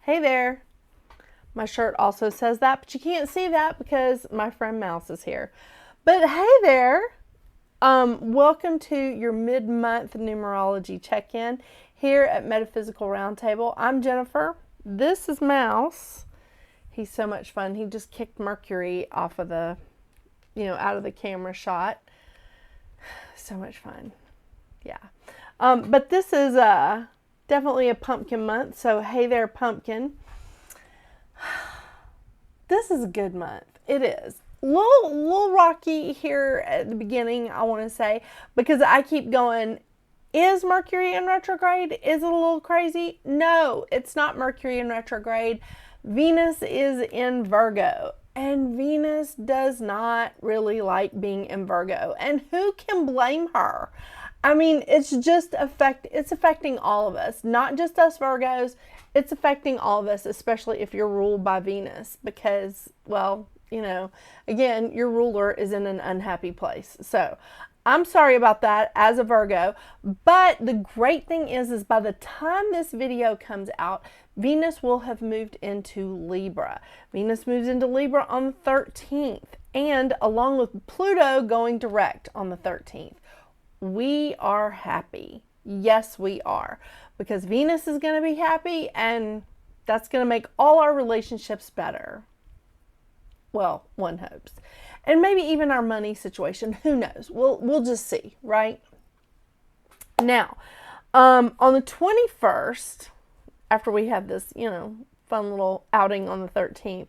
Hey there. My shirt also says that, but you can't see that because my friend Mouse is here. But hey there. Welcome to your mid-month numerology check-in here at Metaphysical Roundtable. I'm Jennifer. This is Mouse. He's so much fun. He just kicked Mercury off of the, out of the camera shot. So much fun. Yeah. But this is definitely a pumpkin month. So hey there, pumpkin. This is a good month. It is. Little rocky here at the beginning, I want to say, because I keep going, is Mercury in retrograde? Is it a little crazy? No, it's not Mercury in retrograde. Venus is in Virgo, and Venus does not really like being in Virgo. And who can blame her? I mean, it's affecting all of us, not just us Virgos. It's affecting all of us, especially if you're ruled by Venus, because, well, again, your ruler is in an unhappy place. So I'm sorry about that as a Virgo. But the great thing is by the time this video comes out, Venus will have moved into Libra. Venus moves into Libra on the 13th, and along with Pluto going direct on the 13th. We are happy. Yes, we are. Because Venus is going to be happy, and that's going to make all our relationships better. Well, one hopes. And maybe even our money situation. Who knows? We'll just see, right? Now, on the 21st, after we have this, fun little outing on the 13th,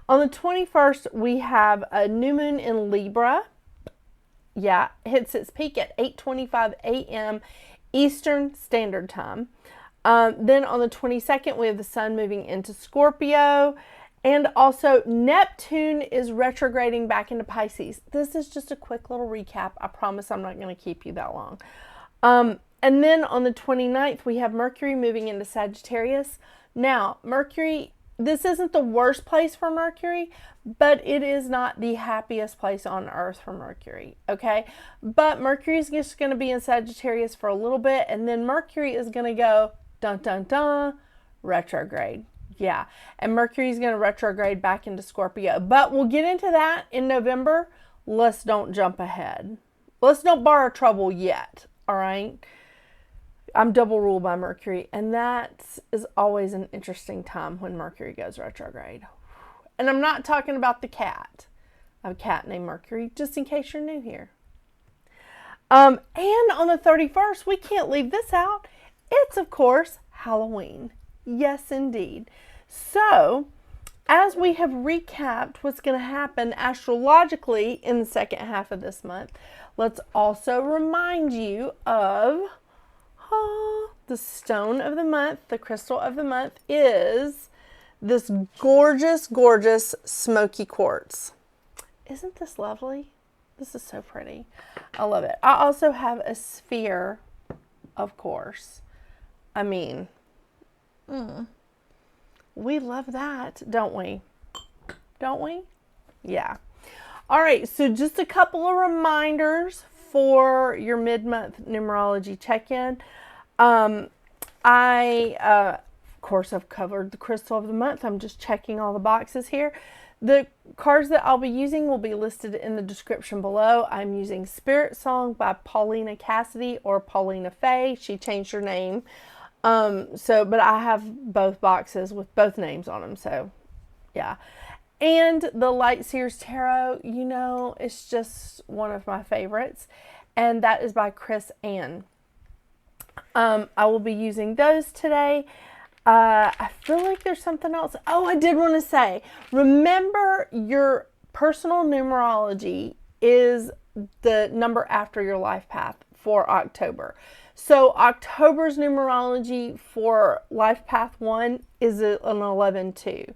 on the 21st, we have a new moon in Libra. Yeah, hits its peak at 8:25 a.m. Eastern Standard Time. Then on the 22nd, we have the sun moving into Scorpio. And also Neptune is retrograding back into Pisces. This is just a quick little recap. I promise I'm not going to keep you that long. And then on the 29th, we have Mercury moving into Sagittarius. Now, Mercury, this isn't the worst place for Mercury, but it is not the happiest place on earth for Mercury, okay? But Mercury is just going to be in Sagittarius for a little bit, and then Mercury is going to go, dun, dun, dun, retrograde. Yeah, and Mercury is going to retrograde back into Scorpio. But we'll get into that in November. Let's don't jump ahead. Let's don't borrow trouble yet, all right? I'm double ruled by Mercury, and that is always an interesting time when Mercury goes retrograde. And I'm not talking about the cat. I have a cat named Mercury, just in case you're new here. And on the 31st, we can't leave this out. It's, of course, Halloween. Yes, indeed. So, as we have recapped what's going to happen astrologically in the second half of this month, let's also remind you of the stone of the month. The crystal of the month is this gorgeous, gorgeous Smokey Quartz. Isn't this lovely? This is so pretty. I love it. I also have a sphere, of course. I mean, we love that, don't we? Don't we? Yeah. All right, so just a couple of reminders for your mid-month numerology check-in. Of course, I've covered the crystal of the month. I'm just checking all the boxes here. The cards that I'll be using will be listed in the description below. I'm using SpiritSong by Paulina Cassidy, or Paulina Faye. She changed her name. But I have both boxes with both names on them. So, yeah. And the Light Seers Tarot, it's just one of my favorites. And that is by Chris Ann. I will be using those today. I feel like there's something else. Oh, I did want to say, remember your personal numerology is the number after your life path for October. So October's numerology for life path 1 is an 11-2.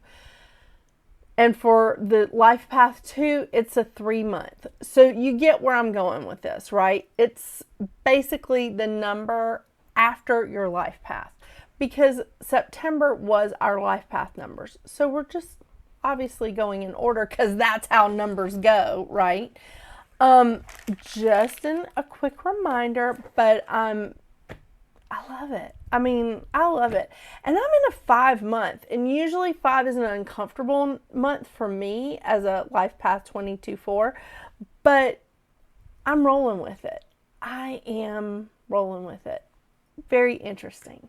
And for the life path 2, it's a 3-month. So you get where I'm going with this, right? It's basically the number after your life path, because September was our life path numbers. So we're just obviously going in order because that's how numbers go, right? Just a quick reminder, but I love it. I mean, I love it. And I'm in a 5 month, and usually 5 is an uncomfortable month for me as a Life Path 22-4, but I'm rolling with it. I am rolling with it. Very interesting.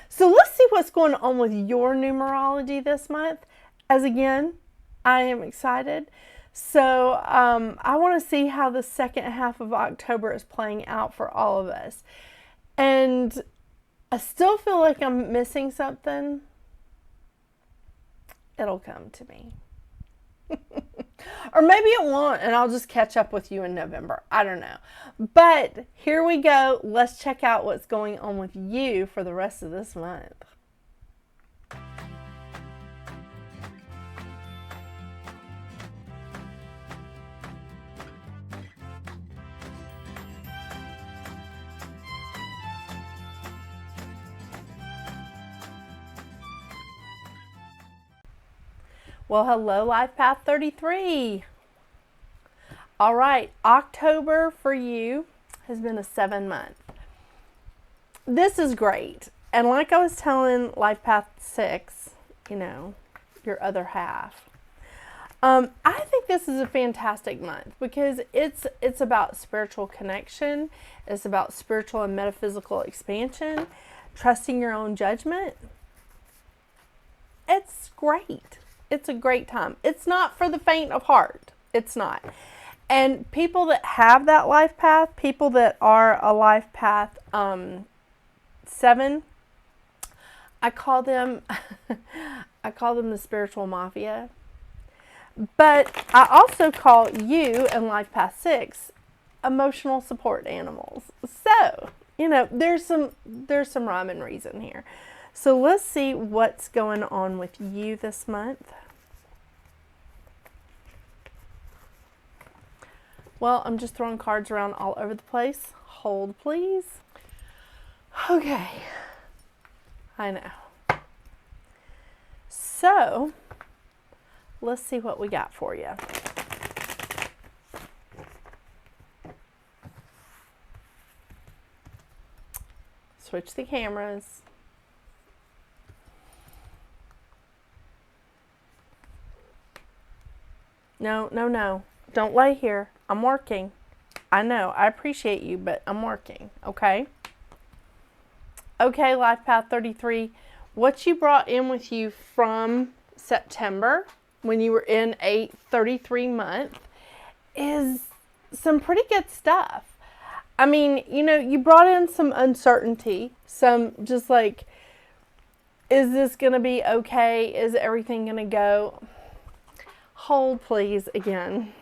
So let's see what's going on with your numerology this month. As again, I am excited. So I want to see how the second half of October is playing out for all of us. And I still feel like I'm missing something. It'll come to me. Or maybe it won't, and I'll just catch up with you in November. I don't know. But here we go. Let's check out what's going on with you for the rest of this month. Well, hello, Life Path 33. All right, October for you has been a 7 month. This is great. And like I was telling Life Path 6, you know, your other half, I think this is a fantastic month because it's about spiritual connection. It's about spiritual and metaphysical expansion, trusting your own judgment. It's great. It's a great time. It's not for the faint of heart. It's not. And people that have that life path, people that are a life path 7, I call them the spiritual mafia. But I also call you and life path 6 emotional support animals. So, you know, there's some rhyme and reason here. So let's see what's going on with you this month. Well, I'm just throwing cards around all over the place. Hold, please. Okay. I know. So, let's see what we got for you. Switch the cameras. No. Don't lay here. I'm working. I know. I appreciate you, but I'm working. Okay? Okay, Life Path 33. What you brought in with you from September, when you were in a 33 month, is some pretty good stuff. I mean, you know, you brought in some uncertainty. Some just like, is this going to be okay? Is everything going to go? Hold, please, again.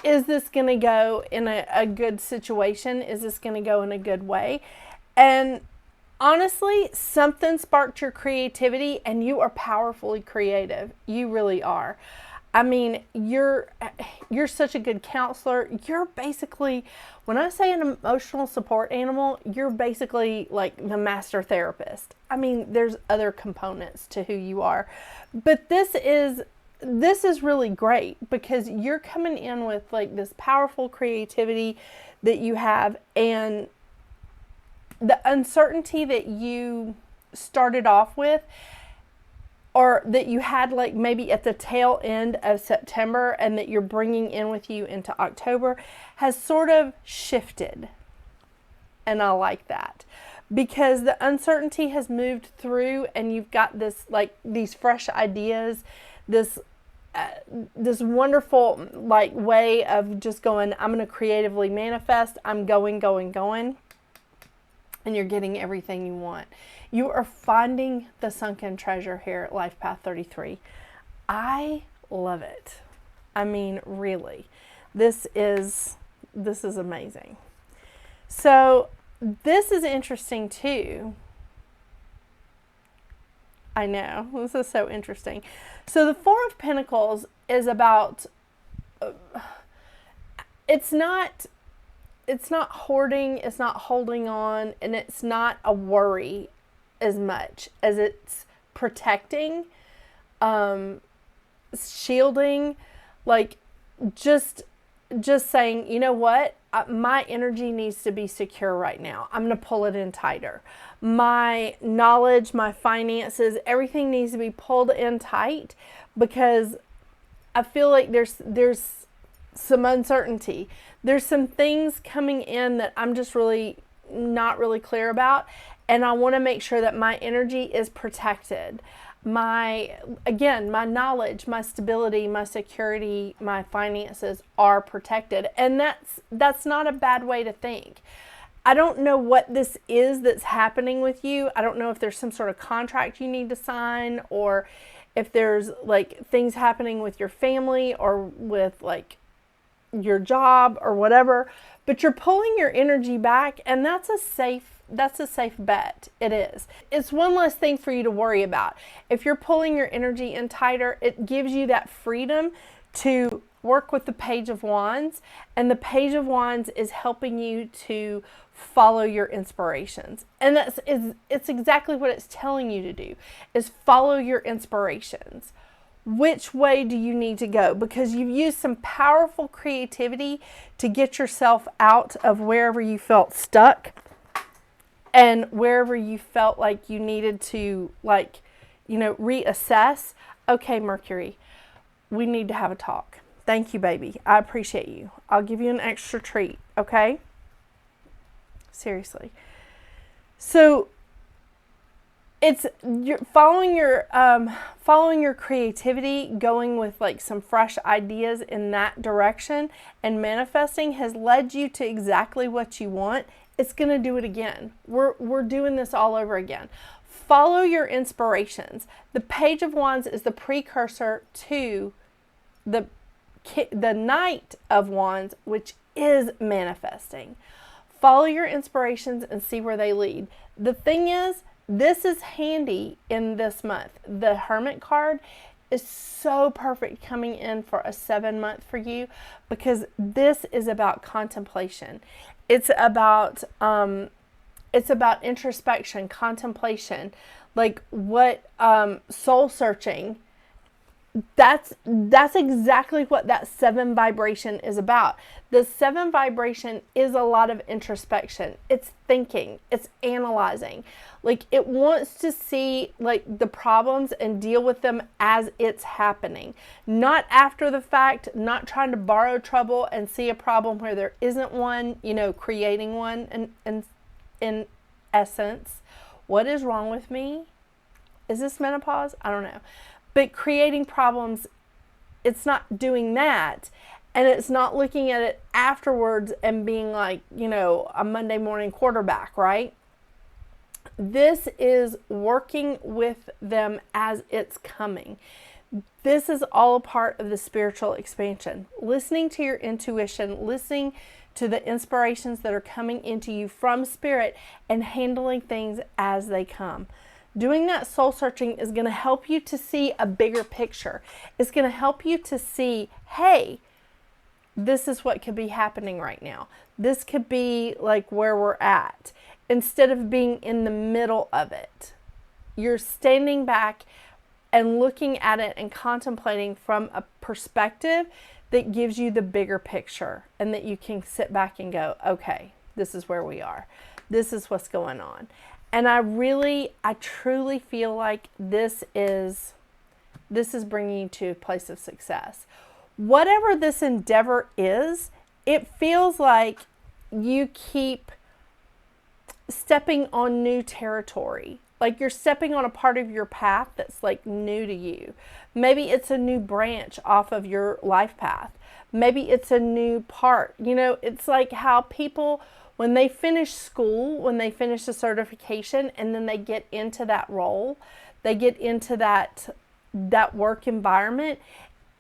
Is this going to go in a good situation? Is this going to go in a good way? And honestly, something sparked your creativity, and you are powerfully creative. You really are. I mean, you're such a good counselor. You're basically, when I say an emotional support animal, you're basically like the master therapist. I mean, there's other components to who you are. But this is really great because you're coming in with like this powerful creativity that you have, and the uncertainty that you started off with, or that you had like maybe at the tail end of September and that you're bringing in with you into October, has sort of shifted. And I like that because the uncertainty has moved through, and you've got this like these fresh ideas, this wonderful like way of just going, I'm going to creatively manifest. I'm going. And you're getting everything you want. You are finding the sunken treasure here at Life Path 33. I love it. I mean, really, this is amazing. So this is interesting too. I know, this is so interesting. So the Four of Pentacles is about, it's not hoarding, it's not holding on, and it's not a worry as much as it's protecting, shielding, like just saying, you know what, my energy needs to be secure right now. I'm going to pull it in tighter. My knowledge, my finances, everything needs to be pulled in tight because I feel like there's some uncertainty. There's some things coming in that I'm just really not really clear about, and I want to make sure that my energy is protected. My knowledge, my stability, my security, my finances are protected. And that's not a bad way to think. I don't know what this is that's happening with you. I don't know if there's some sort of contract you need to sign, or if there's like things happening with your family or with like your job or whatever, but you're pulling your energy back, and that's a safe bet. It is. It's one less thing for you to worry about. If you're pulling your energy in tighter, it gives you that freedom to work with the Page of Wands, and the Page of Wands is helping you to follow your inspirations. And it's exactly what it's telling you to do, is follow your inspirations. Which way do you need to go? Because you've used some powerful creativity to get yourself out of wherever you felt stuck and wherever you felt like you needed to, like, you know, reassess. Okay, Mercury, we need to have a talk. Thank you, baby. I appreciate you. I'll give you an extra treat, okay? Seriously. So you're following your creativity, going with like some fresh ideas in that direction, and manifesting has led you to exactly what you want. It's going to do it again. We're doing this all over again. Follow your inspirations. The Page of Wands is the precursor to the Knight of Wands, which is manifesting. Follow your inspirations and see where they lead. The thing is, this is handy in this month. The Hermit card is so perfect coming in for a 7-month for you, because this is about contemplation. It's about introspection, contemplation, like what soul searching. That's exactly what that 7 vibration is about. The 7 vibration is a lot of introspection. It's thinking, it's analyzing. Like, it wants to see like the problems and deal with them as it's happening. Not after the fact, not trying to borrow trouble and see a problem where there isn't one, you know, creating one in essence. What is wrong with me? Is this menopause? I don't know. But creating problems, it's not doing that. And it's not looking at it afterwards and being like, you know, a Monday morning quarterback, right? This is working with them as it's coming. This is all a part of the spiritual expansion. Listening to your intuition, listening to the inspirations that are coming into you from spirit, and handling things as they come. Doing that soul searching is going to help you to see a bigger picture. It's going to help you to see, hey, this is what could be happening right now. This could be like where we're at. Instead of being in the middle of it, you're standing back and looking at it and contemplating from a perspective that gives you the bigger picture, and that you can sit back and go, okay, this is where we are. This is what's going on. And I truly feel like this is bringing you to a place of success. Whatever this endeavor is, it feels like you keep stepping on new territory. Like you're stepping on a part of your path that's like new to you. Maybe it's a new branch off of your life path. Maybe it's a new part. You know, it's like how people, when they finish school, when they finish a certification, and then they get into that role, they get into that work environment,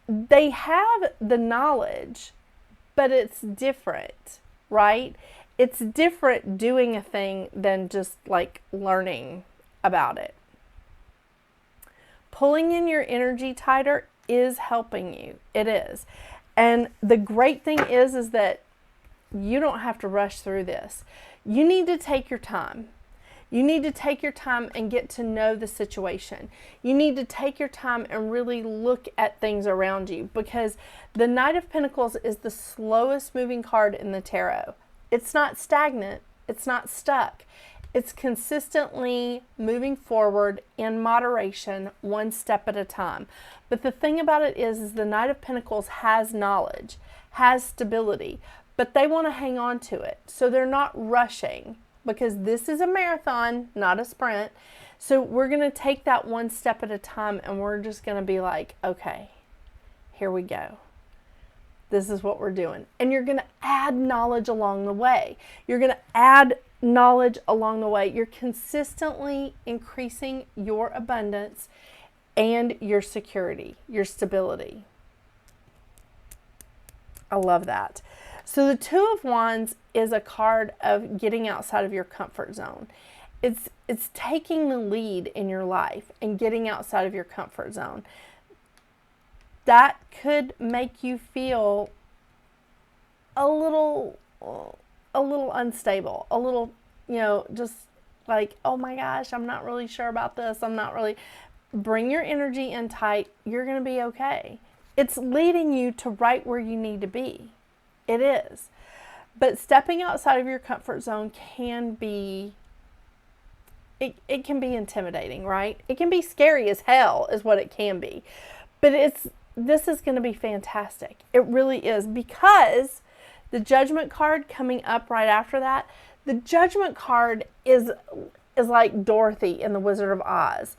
they have the knowledge, but it's different, right? It's different doing a thing than just like learning about it. Pulling in your energy tighter is helping you. It is. And the great thing is that you don't have to rush through this. You need to take your time. You need to take your time and get to know the situation. You need to take your time and really look at things around you, because the Knight of Pentacles is the slowest moving card in the tarot. It's not stagnant. It's not stuck. It's consistently moving forward in moderation, one step at a time. But the thing about it is the Knight of Pentacles has knowledge, has stability, but they want to hang on to it. So they're not rushing, because this is a marathon, not a sprint. So we're going to take that one step at a time, and we're just going to be like, okay, here we go. This is what we're doing. And you're going to add knowledge along the way. You're going to add knowledge along the way. You're consistently increasing your abundance and your security, your stability. I love that. So the Two of Wands is a card of getting outside of your comfort zone. It's taking the lead in your life and getting outside of your comfort zone. That could make you feel a little unstable, a little, just like, oh my gosh, I'm not really sure about this. Bring your energy in tight. You're going to be okay. It's leading you to right where you need to be. It is. But stepping outside of your comfort zone can be, it can be intimidating, right? It can be scary as hell is what it can be. But this is going to be fantastic. It really is, because the Judgment card coming up right after that, the Judgment card is like Dorothy in The Wizard of Oz.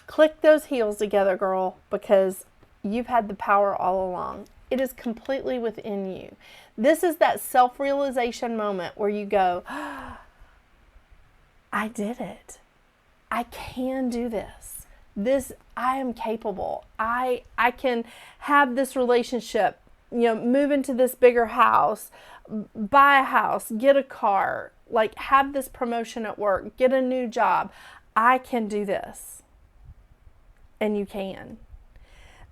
Click those heels together, girl, because you've had the power all along. It is completely within you. This is that self-realization moment where you go, oh, I did it. I can do this. I am capable. I can have this relationship, move into this bigger house, buy a house, get a car, like have this promotion at work, get a new job. I can do this. And you can.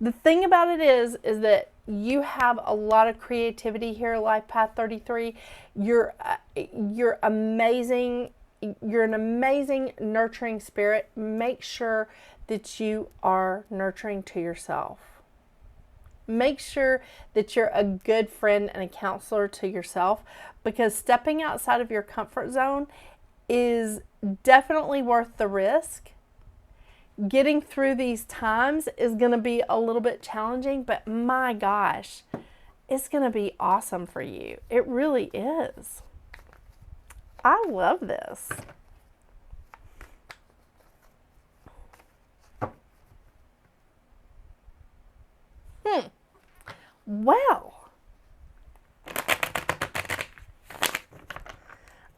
The thing about it is that you have a lot of creativity here, Life Path 33. You're amazing. You're an amazing nurturing spirit. Make sure that you are nurturing to yourself. Make sure that you're a good friend and a counselor to yourself, because stepping outside of your comfort zone is definitely worth the risk. Getting through these times is going to be a little bit challenging, but my gosh, it's going to be awesome for you. It really is. I love this. Well,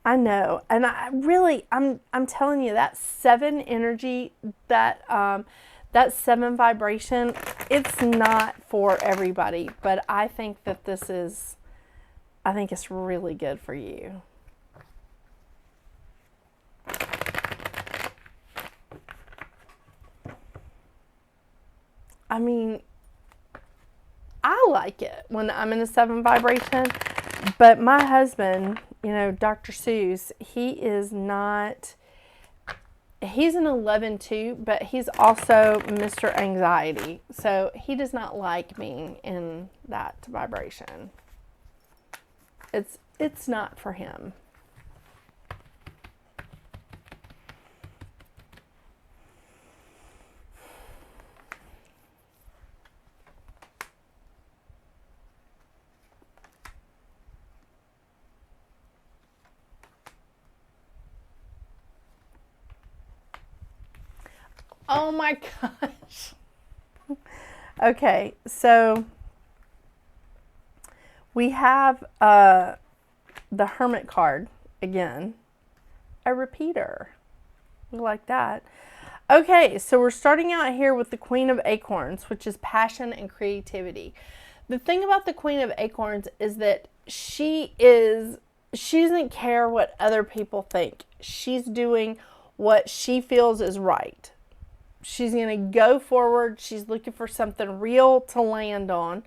I know, and I'm telling you, that 7 energy, that 7 vibration, it's not for everybody, but I think that I think it's really good for you. I mean, I like it when I'm in a 7 vibration, but my husband, Dr. Seuss, he's an 11 too, but he's also Mr. Anxiety. So he does not like me in that vibration. It's not for him. Oh my gosh. Okay, so we have the Hermit card again, a repeater. We like that. Okay, so we're starting out here with the Queen of Acorns, which is passion and creativity. The thing about the Queen of Acorns is that she doesn't care what other people think. She's doing what she feels is right. She's going to go forward. She's looking for something real to land on.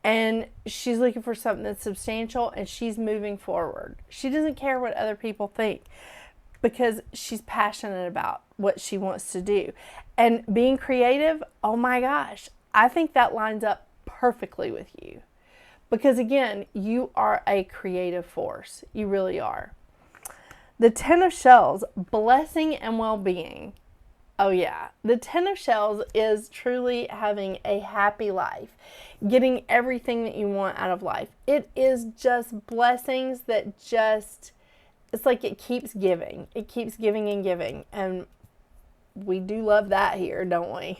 And she's looking for something that's substantial, and she's moving forward. She doesn't care what other people think, because she's passionate about what she wants to do. And being creative, oh my gosh, I think that lines up perfectly with you. Because again, you are a creative force. You really are. The Ten of Shells, blessing and well-being. Oh yeah, the Ten of Shells is truly having a happy life, getting everything that you want out of life. It is just blessings that just, it's like it keeps giving. It keeps giving and giving. And we do love that here, don't we?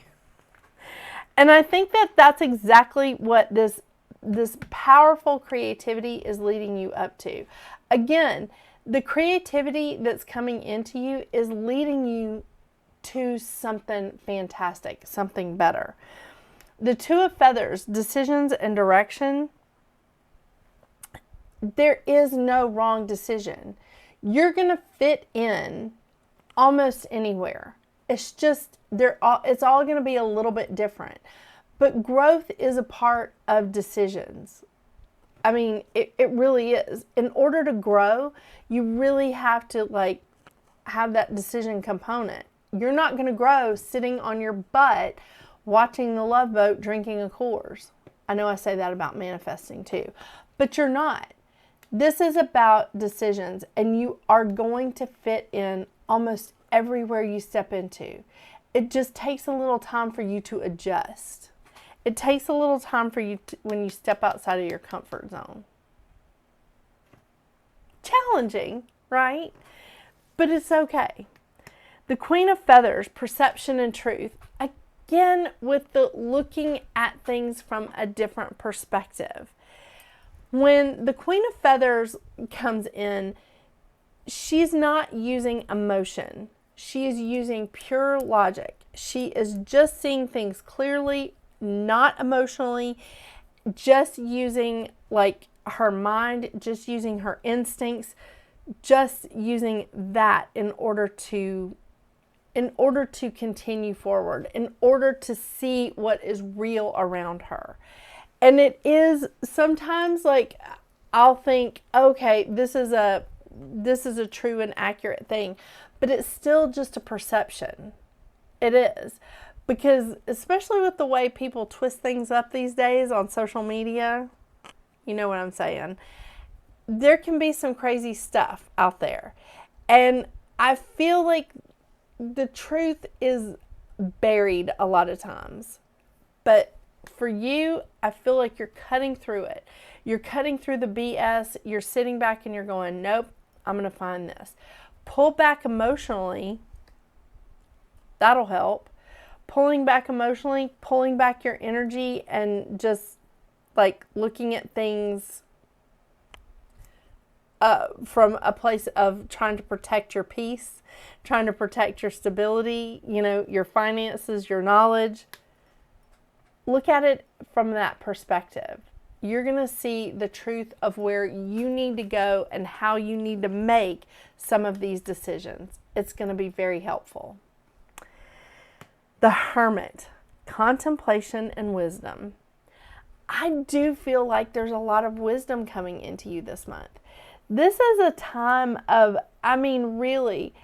And I think that that's exactly what this powerful creativity is leading you up to. Again, the creativity that's coming into you is leading you to something fantastic, something better. The Two of Feathers, decisions and direction. There is no wrong decision. You're going to fit in almost anywhere. It's just, it's all going to be a little bit different. But growth is a part of decisions. I mean, it really is. In order to grow, you really have to like have that decision component. You're not going to grow sitting on your butt watching the Love Boat drinking a Coors. I know I say that about manifesting too, but you're not. This is about decisions, and you are going to fit in almost everywhere you step into. It just takes a little time for you to adjust. It takes a little time for you when you step outside of your comfort zone. Challenging, right? But it's okay. The Queen of Feathers, perception and truth. Again, with the looking at things from a different perspective. When the Queen of Feathers comes in, she's not using emotion. She is using pure logic. She is just seeing things clearly, not emotionally, just using like her mind, just using her instincts, just using that in order to continue forward, in order to see what is real around her. And it is sometimes like, I'll think, okay, this is a true and accurate thing, but it's still just a perception. It is. Because especially with the way people twist things up these days on social media, you know what I'm saying, there can be some crazy stuff out there. And I feel like the truth is buried a lot of times. But for you, I feel like you're cutting through it. You're cutting through the BS. You're sitting back and you're going, nope, I'm going to find this. Pull back emotionally. That'll help. Pulling back emotionally, pulling back your energy, and just like looking at things from a place of trying to protect your peace, trying to protect your stability, you know, your finances, your knowledge. Look at it from that perspective. You're going to see the truth of where you need to go and how you need to make some of these decisions. It's going to be very helpful. The Hermit, contemplation and wisdom. I do feel like there's a lot of wisdom coming into you this month. This is a time of, I mean, really,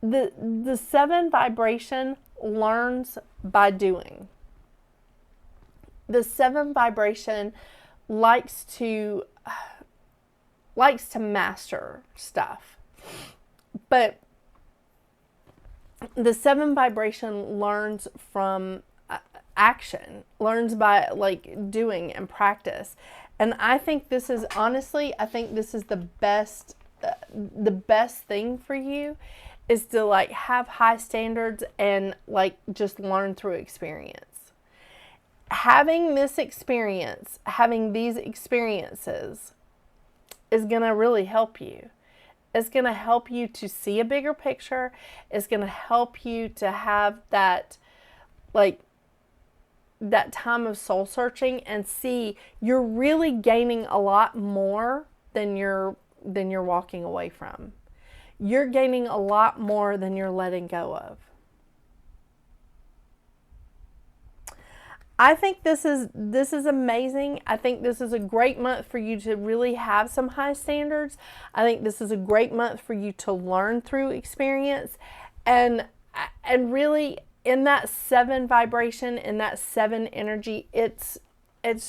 the 7 vibration learns by doing. The 7 vibration likes to master stuff. But the 7 vibration learns from action, learns by like doing and practice. And I think this is, honestly, I think this is the best thing for you, is to like have high standards and like just learn through experience. Having this experience, having these experiences is going to really help you. It's going to help you to see a bigger picture. It's going to help you to have that, like, that time of soul searching and see you're really gaining a lot more than you're walking away from. You're gaining a lot more than you're letting go of. I think this is amazing. I think this is a great month for you to really have some high standards. I think this is a great month for you to learn through experience, and really in that 7 vibration, in that 7 energy, it's an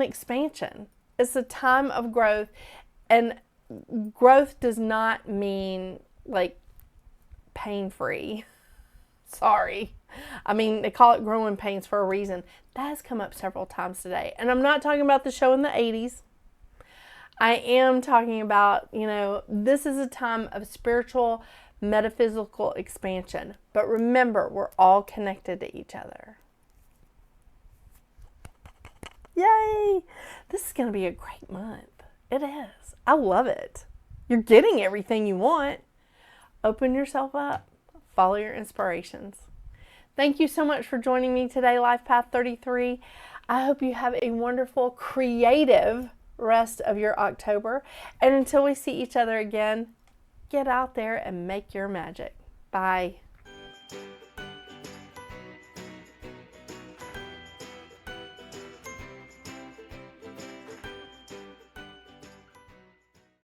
expansion. It's a time of growth, and growth does not mean like pain-free. Sorry. I mean, they call it growing pains for a reason. That has come up several times today. And I'm not talking about the show in the 80s. I am talking about, this is a time of spiritual, metaphysical expansion. But remember, we're all connected to each other. Yay! This is going to be a great month. It is. I love it. You're getting everything you want. Open yourself up. Follow your inspirations. Thank you so much for joining me today, Life Path 33. I hope you have a wonderful, creative rest of your October. And until we see each other again, get out there and make your magic. Bye.